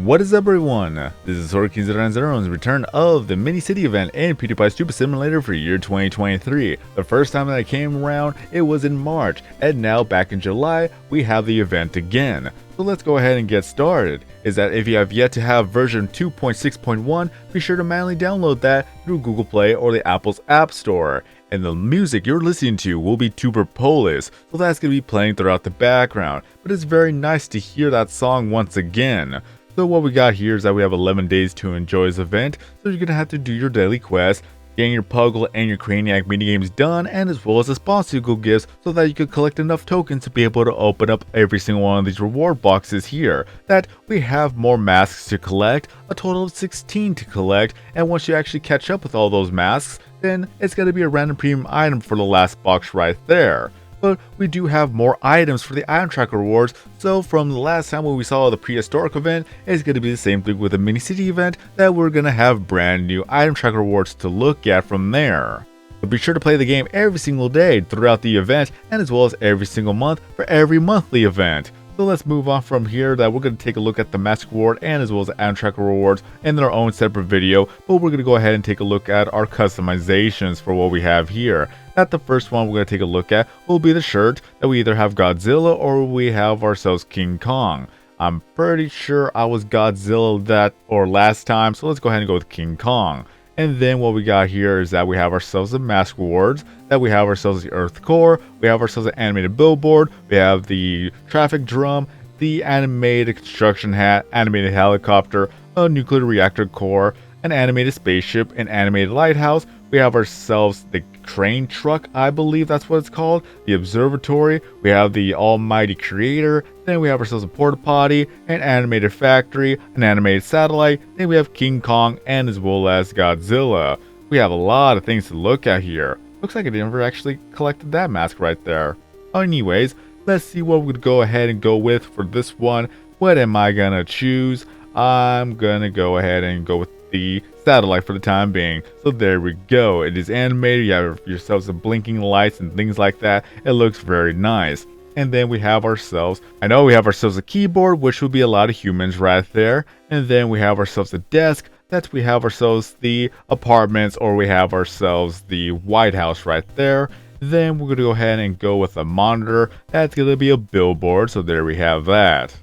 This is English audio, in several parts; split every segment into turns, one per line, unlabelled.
What is up, everyone? This is Kings090's return of the mini city event in Pewdiepie's Stupid Simulator for year 2023. The first time that I came around, it was in March, and now back in July, we have the event again. So let's go ahead and get started. Is that if you have yet to have version 2.6.1, be sure to manually download that through Google Play or the Apple's App Store. And the music you're listening to will be Tuber Polis, so that's going to be playing throughout the background. But it's very nice to hear that song once again. So what we got here is that we have 11 days to enjoy this event, so you're going to have to do your daily quests, getting your Puggle and your Craniac minigames done, and as well as the Sponsicle gifts so that you can collect enough tokens to be able to open up every single one of these reward boxes here. That we have more masks to collect, a total of 16 to collect, and once you actually catch up with all those masks, then it's going to be a random premium item for the last box right there. But we do have more items for the item tracker rewards, so from the last time when we saw the prehistoric event, it's going to be the same thing with the mini city event, that we're going to have brand new item tracker rewards to look at from there. But be sure to play the game every single day throughout the event, and as well as every single month for every monthly event. So let's move on from here, that we're going to take a look at the mask reward and as well as the item tracker rewards in their own separate video, but we're going to go ahead and take a look at our customizations for what we have here. That the first one we're going to take a look at will be the shirt, that we either have Godzilla or we have ourselves King Kong. I'm pretty sure I was Godzilla that or last time, so let's go ahead and go with King Kong. And then what we got here is that we have ourselves the mask rewards, that we have ourselves the earth core, we have ourselves the animated billboard, we have the traffic drum, the animated construction hat, animated helicopter, a nuclear reactor core, an animated spaceship, an animated lighthouse. We have ourselves the crane truck, I believe that's what it's called, the observatory, we have the almighty creator, then we have ourselves a porta potty, an animated factory, an animated satellite, then we have King Kong, and as well as Godzilla. We have a lot of things to look at here. Looks like I never actually collected that mask right there. Anyways, let's see what we would go ahead and go with for this one. What am I gonna choose? I'm gonna go ahead and go with the satellite for the time being. So there we go. It is animated. You have yourselves some blinking lights and things like that. It looks very nice. And then we have ourselves, I know we have ourselves a keyboard, which would be a lot of humans right there. And then we have ourselves a desk. That we have ourselves the apartments, or we have ourselves the White House right there. Then we're going to go ahead and go with a monitor. That's going to be a billboard. So there we have that.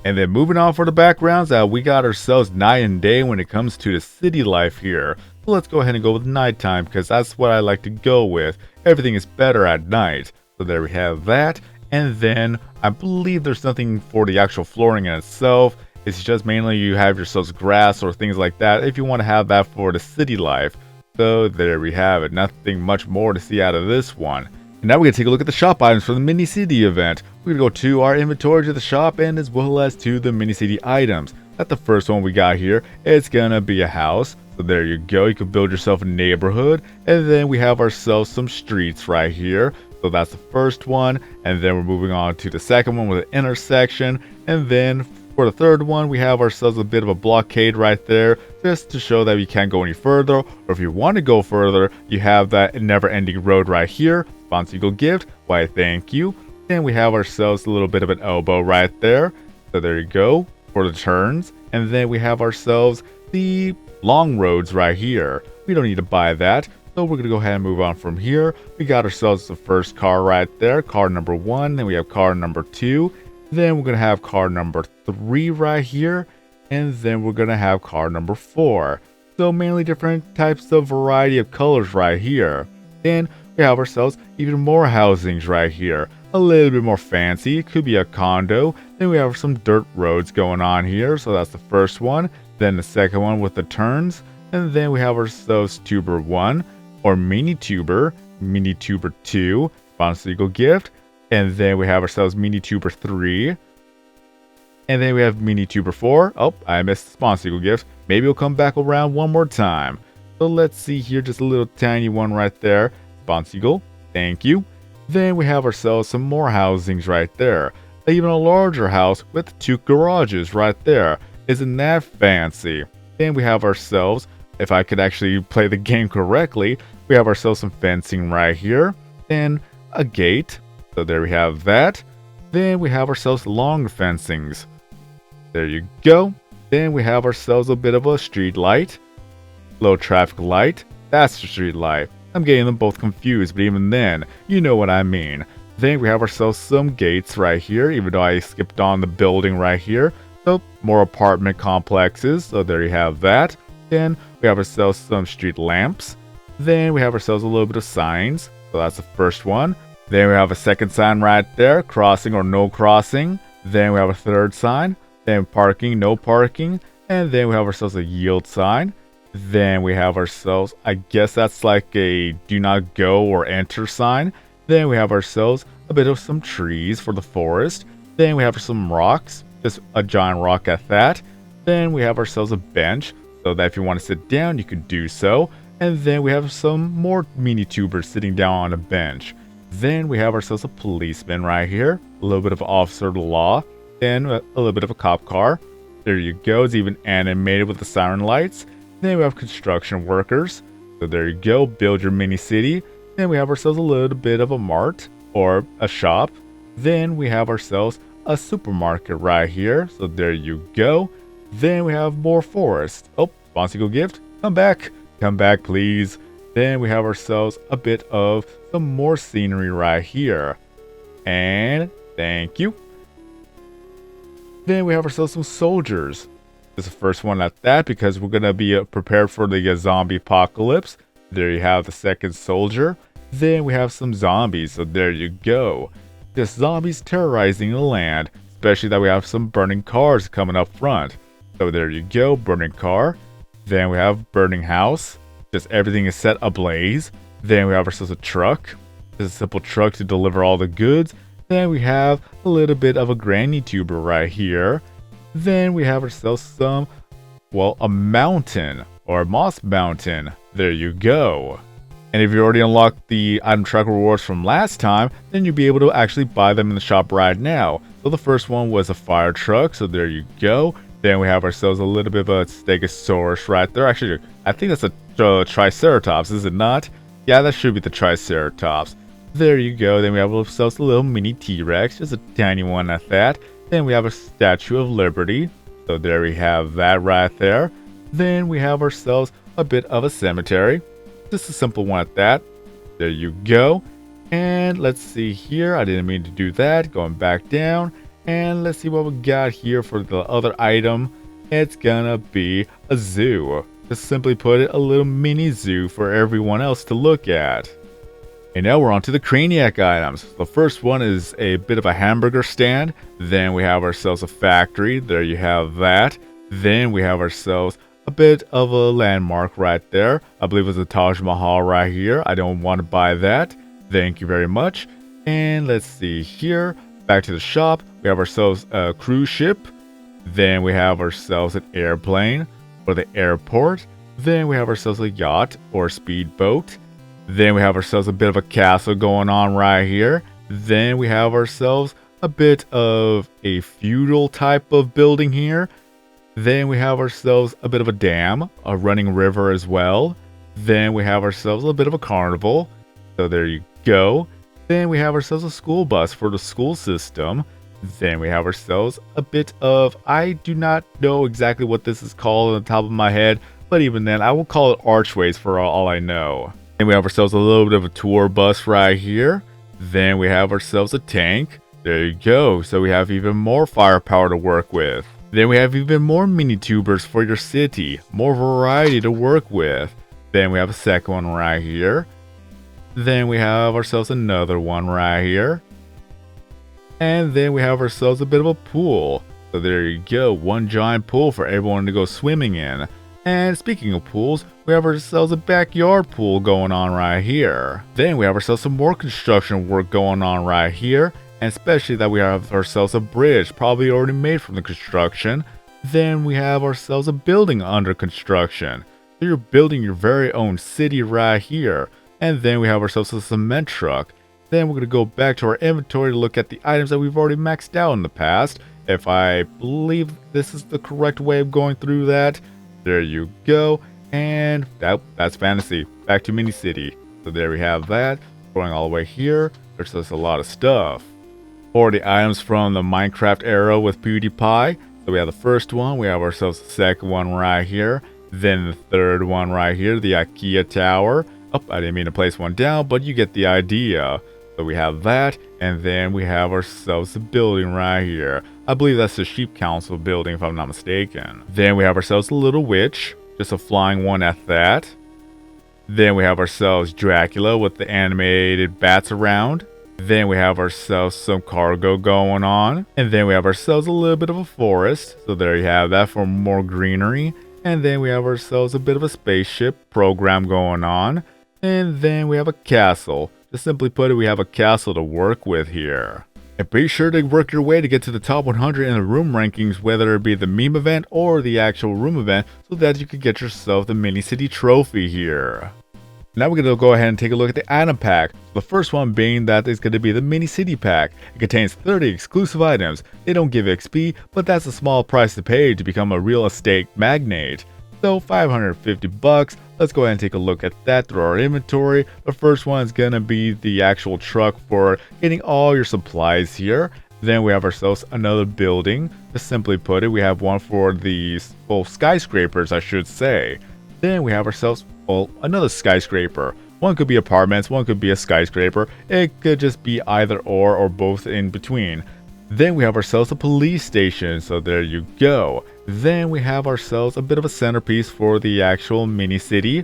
And then moving on for the backgrounds, we got ourselves night and day when it comes to the city life here. So let's go ahead and go with nighttime, because that's what I like to go with. Everything is better at night. So there we have that. And then I believe there's nothing for the actual flooring in itself. It's just mainly you have yourselves grass or things like that if you want to have that for the city life. So there we have it. Nothing much more to see out of this one. And now we're going to take a look at the shop items for the mini city event. We're going to go to our inventory to the shop and as well as to the mini city items. That the first one we got here, it's going to be a house. So there you go. You can build yourself a neighborhood. And then we have ourselves some streets right here. So that's the first one. And then we're moving on to the second one with an intersection. And then for the third one, we have ourselves a bit of a blockade right there, just to show that we can't go any further. Or if you want to go further, you have that never-ending road right here. Sponsicle gift, why thank you. Then we have ourselves a little bit of an elbow right there. So there you go for the turns. And then we have ourselves the long roads right here. We don't need to buy that. So we're going to go ahead and move on from here. We got ourselves the first car right there, car number 1. Then we have car number 2. Then we're going to have car number 3 right here. And then we're going to have car number 4. So mainly different types of variety of colors right here. Then we have ourselves even more housings right here. A little bit more fancy. It could be a condo. Then we have some dirt roads going on here. So that's the first one. Then the second one with the turns. And then we have ourselves Tuber 1. Or Mini Tuber 2, Sponsicle gift, and then we have ourselves Mini Tuber 3, and then we have Mini Tuber 4. Oh, I missed the Sponsicle gift. Maybe it'll come back around one more time. So let's see here, just a little tiny one right there. Sponsicle, thank you. Then we have ourselves some more housings right there. Even a larger house with 2 garages right there. Isn't that fancy? Then we have ourselves, if I could actually play the game correctly, we have ourselves some fencing right here. Then a gate. So there we have that. Then we have ourselves long fencings. There you go. Then we have ourselves a bit of a street light. Low traffic light. That's the street light. I'm getting them both confused, but even then, you know what I mean. Then we have ourselves some gates right here, even though I skipped on the building right here. So, more apartment complexes, so there you have that. Then we have ourselves some street lamps. Then we have ourselves a little bit of signs, so that's the first one. Then we have a second sign right there, crossing or no crossing. Then we have a third sign. Then parking, no parking. And then we have ourselves a yield sign. Then we have ourselves, I guess that's like a do not go or enter sign. Then we have ourselves a bit of some trees for the forest. Then we have some rocks, just a giant rock at that. Then we have ourselves a bench, so that if you want to sit down, you can do so. And then we have some more mini tubers sitting down on a bench. Then we have ourselves a policeman right here, a little bit of officer of the law, then a little bit of a cop car. There you go, it's even animated with the siren lights. Then we have construction workers, so there you go, build your mini city. Then we have ourselves a little bit of a mart or a shop. Then we have ourselves a supermarket right here, so there you go. Then we have more forest. Oh, Bonsicle gift, come back please. Then we have ourselves a bit of some more scenery right here. And thank you. Then we have ourselves some soldiers. This is the first one at that because we're going to be prepared for the zombie apocalypse. There you have the second soldier. Then we have some zombies, so there you go. Just zombies terrorizing the land, especially that we have some burning cars coming up front. So there you go, burning car. Then we have burning house. Just everything is set ablaze. Then we have ourselves a truck. Just a simple truck to deliver all the goods. Then we have a little bit of a granny tuber right here. Then we have ourselves some, well, a mountain or a moss mountain. There you go. And if you already unlocked the item track rewards from last time, then you'll be able to actually buy them in the shop right now. So the first one was a fire truck, so there you go. Then we have ourselves a little bit of a stegosaurus right there. Actually, I think that's a triceratops, is it not? Yeah, that should be the triceratops. There you go. Then we have ourselves a little mini T-Rex, just a tiny one at that. Then we have a Statue of Liberty. So there we have that right there. Then we have ourselves a bit of a cemetery. Just a simple one at that. There you go. And let's see here. I didn't mean to do that. Going back down. And let's see what we got here for the other item. It's gonna be a zoo. Just simply put it, a little mini zoo for everyone else to look at. And now we're on to the Craniac items. The first one is a bit of a hamburger stand. Then we have ourselves a factory. There you have that. Then we have ourselves a bit of a landmark right there. I believe it's a Taj Mahal right here. I don't want to buy that. Thank you very much. And let's see here. Back to the shop. We have ourselves a cruise ship. Then we have ourselves an airplane for the airport. Then we have ourselves a yacht or speedboat. Then we have ourselves a bit of a castle going on right here. Then we have ourselves a bit of a feudal type of building here. Then we have ourselves a bit of a dam, a running river as well. Then we have ourselves a bit of a carnival. So there you go. Then we have ourselves a school bus for the school system. Then we have ourselves a bit of, I do not know exactly what this is called on the top of my head, but even then I will call it archways for all I know. Then we have ourselves a little bit of a tour bus right here. Then we have ourselves a tank. There you go. So we have even more firepower to work with. Then we have even more mini tubers for your city. More variety to work with. Then we have a second one right here. Then we have ourselves another one right here. And then we have ourselves a bit of a pool. So there you go. One giant pool for everyone to go swimming in. And speaking of pools, we have ourselves a backyard pool going on right here. Then we have ourselves some more construction work going on right here. And especially that we have ourselves a bridge, probably already made from the construction. Then we have ourselves a building under construction. So you're building your very own city right here. And then we have ourselves a cement truck. Then we're going to go back to our inventory to look at the items that we've already maxed out in the past. If I believe this is the correct way of going through that. There you go. And that's fantasy. Back to mini city. So there we have that. Going all the way here. There's just a lot of stuff. For the items from the Minecraft era with Pewdiepie. So we have the first one, we have ourselves the second one right here, then the third one right here, the IKEA tower. Oh, I didn't mean to place one down, but you get the idea. So we have that, and then we have ourselves the building right here. I believe that's the Sheep Council building if I'm not mistaken. Then we have ourselves the little witch, just a flying one at that. Then we have ourselves Dracula with the animated bats around. Then we have ourselves some cargo going on. And then we have ourselves a little bit of a forest. So there you have that for more greenery. And then we have ourselves a bit of a spaceship program going on. And then we have a castle. Just simply put it, we have a castle to work with here. And be sure to work your way to get to the top 100 in the room rankings, whether it be the meme event or the actual room event, so that you can get yourself the mini city trophy here. Now we're going to go ahead and take a look at the item pack. The first one being that is going to be the mini city pack. It contains 30 exclusive items. They don't give XP, but that's a small price to pay to become a real estate magnate. So $550. Let's go ahead and take a look at that through our inventory. The first one is going to be the actual truck for getting all your supplies here. Then we have ourselves another building. To simply put it, we have one for the skyscrapers, I should say. Then we have ourselves another skyscraper. One could be apartments, one could be a skyscraper. It could just be either or both in between. Then we have ourselves a police station, so there you go. Then we have ourselves a bit of a centerpiece for the actual mini city.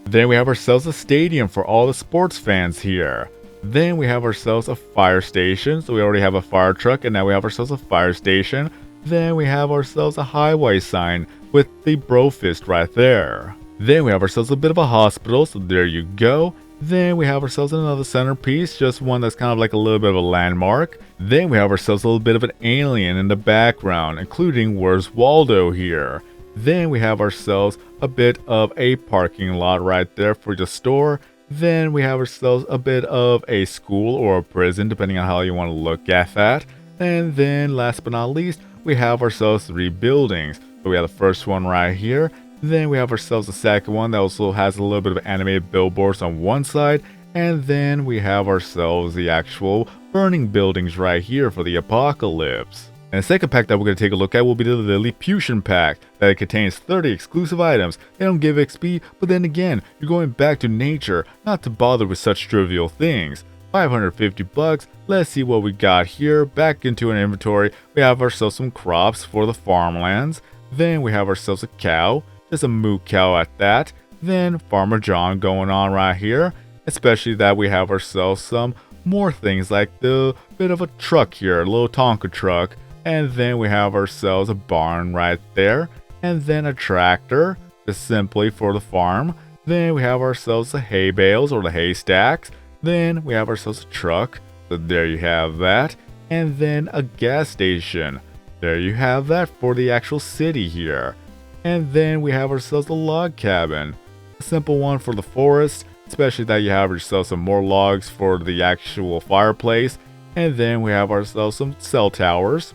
Then we have ourselves a stadium for all the sports fans here. Then we have ourselves a fire station, so we already have a fire truck, and now we have ourselves a fire station. Then we have ourselves a highway sign with the bro fist right there. Then we have ourselves a bit of a hospital, so there you go. Then we have ourselves another centerpiece, just one that's kind of like a little bit of a landmark. Then we have ourselves a little bit of an alien in the background, including Where's Waldo here. Then we have ourselves a bit of a parking lot right there for the store. Then we have ourselves a bit of a school or a prison, depending on how you want to look at that. And then last but not least, we have ourselves 3 buildings. So we have the first one right here. Then we have ourselves a second one that also has a little bit of animated billboards on one side. And then we have ourselves the actual burning buildings right here for the apocalypse. And the second pack that we're going to take a look at will be the Lilliputian pack, that it contains 30 exclusive items. They don't give XP, but then again, you're going back to nature, not to bother with such trivial things. $550. Let's see what we got here. Back into an inventory, we have ourselves some crops for the farmlands. Then we have ourselves a cow. Just a moo cow at that. Then Farmer John going on right here. Especially that we have ourselves some more things like the bit of a truck here, a little Tonka truck. And then we have ourselves a barn right there. And then a tractor, just simply for the farm. Then we have ourselves the hay bales or the haystacks. Then we have ourselves a truck. So there you have that. And then a gas station. There you have that for the actual city here. And then we have ourselves a log cabin. A simple one for the forest, especially that you have yourself some more logs for the actual fireplace. And then we have ourselves some cell towers,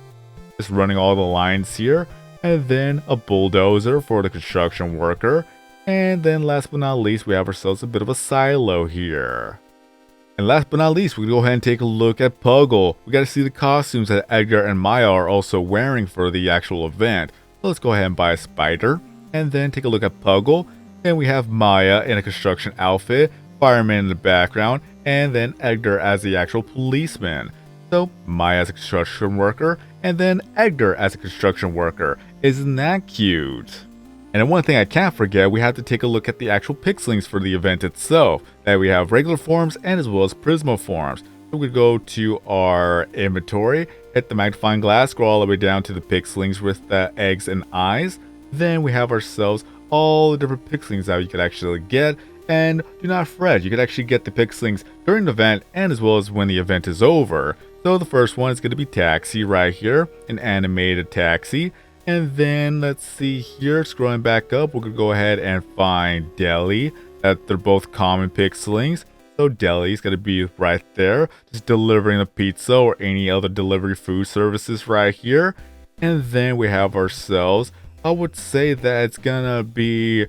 just running all the lines here. And then a bulldozer for the construction worker. And then last but not least, we have ourselves a bit of a silo here. And last but not least, we go ahead and take a look at Puggle. We got to see the costumes that Edgar and Maya are also wearing for the actual event. Let's go ahead and buy a spider, and then take a look at Puggle. Then we have Maya in a construction outfit, fireman in the background, and then Edgar as the actual policeman. So Maya as a construction worker, and then Edgar as a construction worker. Isn't that cute? And one thing I can't forget, we have to take a look at the actual pixlings for the event itself. That we have regular forms and as well as Prismo forms. So we go to our inventory, hit the magnifying glass, scroll all the way down to the pixlings with the eggs and eyes. Then we have ourselves all the different pixlings that you could actually get. And do not fret, you could actually get the pixlings during the event and as well as when the event is over. So the first one is going to be Taxi right here, an animated taxi. And then let's see here, scrolling back up, we're going to go ahead and find Deli. That they're both common pixlings. So Deli's going to be right there, just delivering a pizza or any other delivery food services right here. And then we have ourselves, I would say that it's going to be,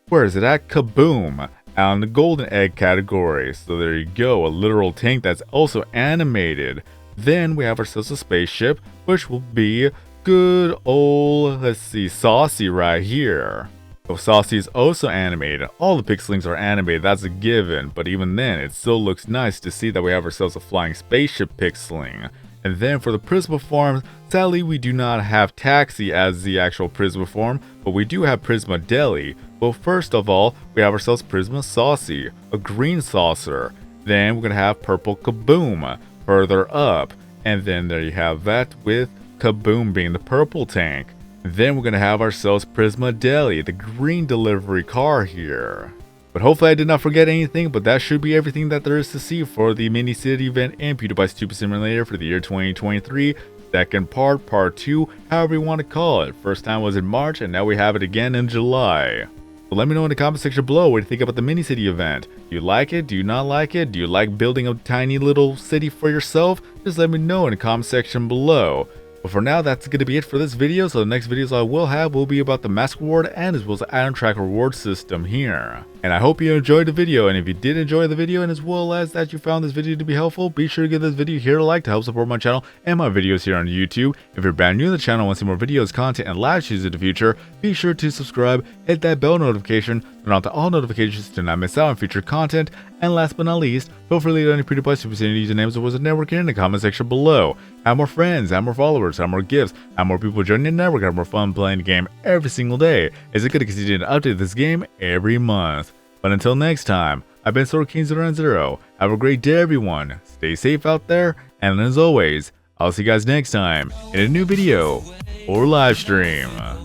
where is it at? Kaboom, on the golden egg category. So there you go, a literal tank that's also animated. Then we have ourselves a spaceship, which will be good old, let's see, Saucy right here. So Saucy is also animated. All the pixlings are animated, that's a given, but even then, it still looks nice to see that we have ourselves a flying spaceship pixling. And then for the Prisma forms, sadly we do not have Taxi as the actual Prisma form, but we do have Prisma Deli. Well, first of all, we have ourselves Prisma Saucy, a green saucer. Then we're going to have Purple Kaboom further up. And then there you have that with Kaboom being the purple tank. Then we're going to have ourselves Prisma Deli, the green delivery car here. But hopefully I did not forget anything, but that should be everything that there is to see for the mini city event and Pewdiepie Stupid Simulator for the year 2023. Second part, part 2, however you want to call it. First time was in March, and now we have it again in July. So let me know in the comment section below what you think about the mini city event. Do you like it? Do you not like it? Do you like building a tiny little city for yourself? Just let me know in the comment section below. But for now, that's going to be it for this video, so the next videos I will have will be about the mask reward and as well as the item track reward system here. And I hope you enjoyed the video, and if you did enjoy the video and as well as that you found this video to be helpful, be sure to give this video here a like to help support my channel and my videos here on YouTube. If you're brand new to the channel and want to see more videos, content, and live streams in the future, be sure to subscribe, hit that bell notification, turn on to all notifications to not miss out on future content, and last but not least, feel free to leave any Pewdiepie Super City usernames or was a network here in the comment section below. Have more friends, have more followers, have more gifts, have more people joining the network, have more fun playing the game every single day, as it could continue to update this game every month. But until next time, I've been King090. Have a great day, everyone. Stay safe out there, and as always, I'll see you guys next time in a new video or live stream.
I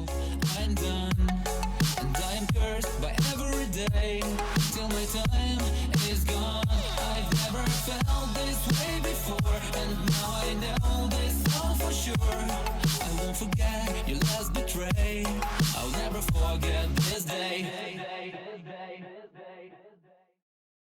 won't forget your last betray. I'll never forget this day.